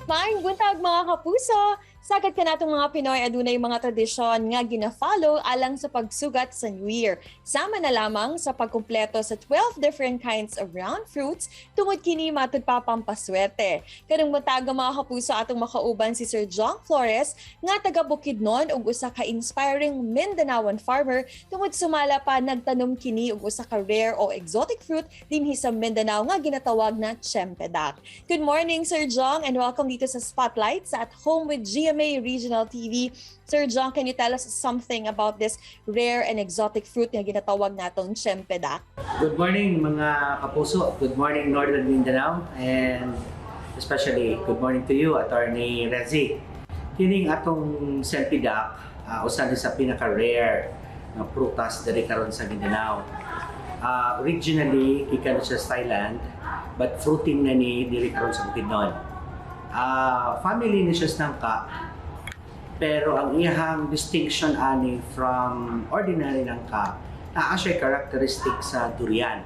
Maayong buntag mga kapuso! Sagad ka natong mga Pinoy adunay mga tradisyon nga gina-follow alang sa pagsugat sa New Year. Sama na lamang sa pagkumpleto sa 12 different kinds of round fruits tungod kini matud pa pampaswerte. Karong buntag mga kapuso atong makauban si Sir John Flores nga taga Bukidnon ug usa ka inspiring Mindanaoan farmer tungod sumala pa nagtanom kini og usa ka rare o exotic fruit dinhi sa Mindanao nga ginatawag na Tsempedak. Good morning Sir John and welcome dito sa Spotlight sa At Home with GMA Regional TV. Sir John, can you tell us something about this rare and exotic fruit na ginatawag natong Tsempedak? Good morning mga kapuso. Good morning Northern Mindanao and especially good morning to you, Attorney Rezi. Kining atong Tsempedak, usa sa pinaka-rare na prutas diri karon sa Mindanao. Originally, gikan siya sa Thailand, but fruiting na ni diri karon sa Bukidnon. Family ni siya sa nangka, pero ang iyang distinction ani from ordinary nangka, naa siya characteristic sa durian.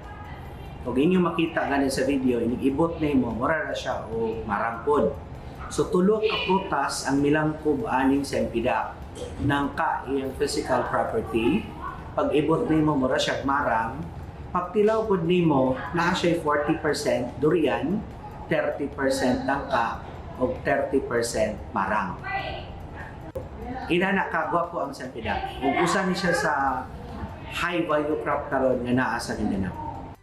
Kung inyo makita ganin sa video, inigibot na mo, mura na siya o marangkod. So tulo ka prutas ang milangkob aning Tsempedak. Nangka iyang physical property, pag ibot na mo, mura siya marang. Pagtilaw po nimo, naa siya 40% durian, 30% nangka, o 30% marang. Inana kagwa po ang Tsempedak. Ugusan ni siya sa high value crop karon nga naa sa Mindanao.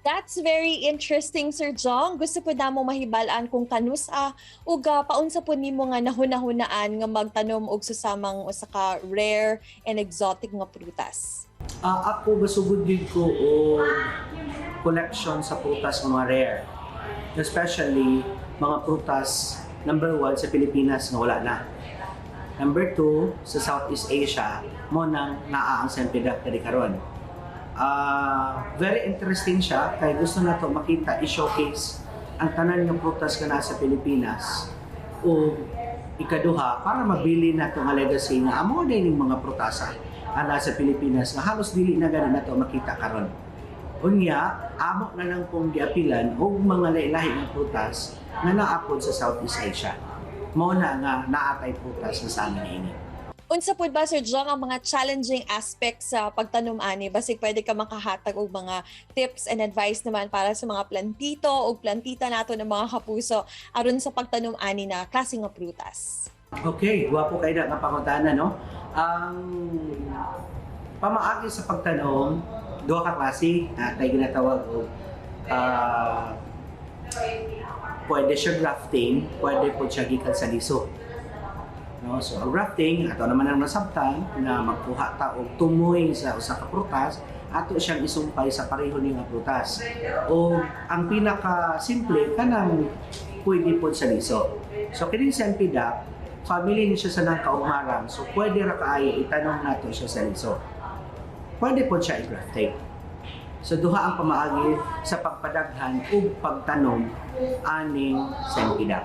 That's very interesting, Sir John. Gusto po namo mahibalaan kung kanusa ug paunsa po nimo nga nahuna-hunaan nga magtanom og susamang usa ka rare and exotic nga prutas. Ako basugod din ko o collection sa prutas nga mga rare. Especially mga prutas number 1 sa Pilipinas nga wala na. Number 2 sa Southeast Asia mo nang naa ang Tsempedak diri karon. Very interesting siya kay gusto na to makita i-showcase ang tanan nga prutas nga nasa Pilipinas o ikaduha para mabili na to nga legacy nga amo din mga prutasa ang nasa Pilipinas nga halos dili na gani na to makita karon. Unya, amo na lang pong giapilan og mga lahi-lahi nga prutas nga naapod sa Southeast Asia. Mao na nga naatay prutas nga sa amin ini. Unsa pud ba Sir John ang mga challenging aspects sa pagtanom ani? Basig pwede ka makahatag og mga tips and advice naman para sa mga plantito o plantita nato ng mga kapuso aron sa pagtanom ani na klase nga prutas. Okay, guwapo kay na nga pangutana no. Ang pamaagi sa pagtanom, duha ka klase tay ginatawag og pwede siya grafting, pwede po siya gikan sa liso. No, so ang grafting ato naman ang nasabtan na magkuha ta og tumoy sa usa ka prutas ato siyang isumpay sa pareho ni nga prutas. O ang pinaka simple kanang pwede po sa liso. So kining Tsempedak, family ni siya sa nangka ug marang, so pwede ra kaayo itanom nato siya sa liso. Pwede po siya i-grafting. So duha ang pamaagi sa pagpadaghan ug pagtanom aning Tsempedak.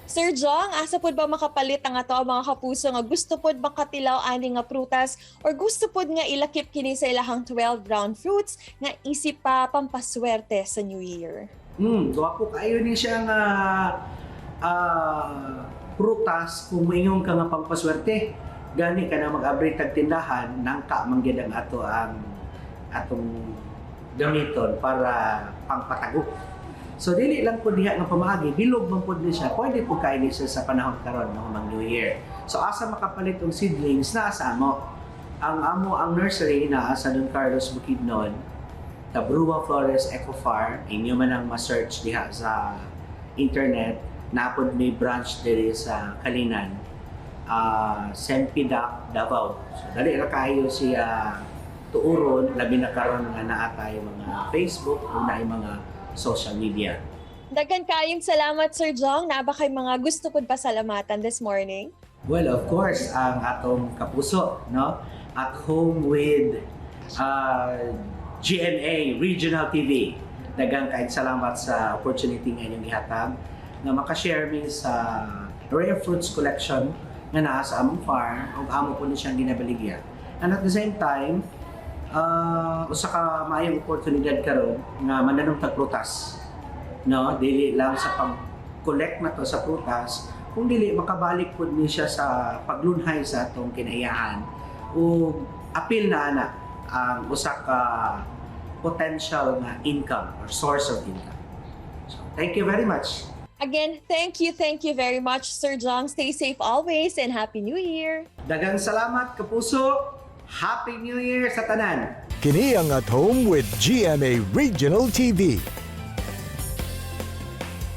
Sir John, asa pod ba makapalit ang ato mga kapuso nga gusto pod makatilaw ani nga prutas or gusto pod nga ilakip kini sa ilahang 12 round fruits nga isip pa pampaswerte sa New Year? Duha po kayo ni siya nga prutas kung moingon ka nga pampaswerte. Gani ka na mag-abri tag tindahan nangka manggid ang ato ang atong gamiton para pangpatago. So dili lang po diha nga pamaagi, bilog man pud ni siya. Pwede po kaini siya sa panahon karon ng mga New Year. So asa makapalit og seedlings na asa mo. Ang nursery na sa Don Carlos Bukidnon, Tabrua Flores Eco Farm, inyo man ang ma-search diha sa internet. Napod may branch diri sa Kalinan. Tsempedak Davao. So dali ra kayo siya tuuron labi na karon nga naa tayo mga Facebook o naay mga social media. Daghan kayong salamat Sir John, na ba kay mga gusto pud pasalamatan this morning? Well, of course, ang atong kapuso, no? At Home with GMA Regional TV. Daghang kayong salamat sa opportunity nga inyong gihatag nga maka-share mi sa rare fruits collection nga naa sa among farm ug amo po ni siyang ginabaligya. And at the same time, usa ka maayong oportunidad karon nga mananong tag prutas, no, dili lang sa pag-collect na to sa prutas kung dili makabalik pud ni siya sa paglunhay sa atong kinaiyahan o apil na ana ang usa ka potential nga income or source of income. So, thank you very much. Again, thank you very much, Sir Jong. Stay safe always and Happy New Year! Daghang salamat kapuso. Happy New Year sa tanan. Kini ang At Home with GMA Regional TV.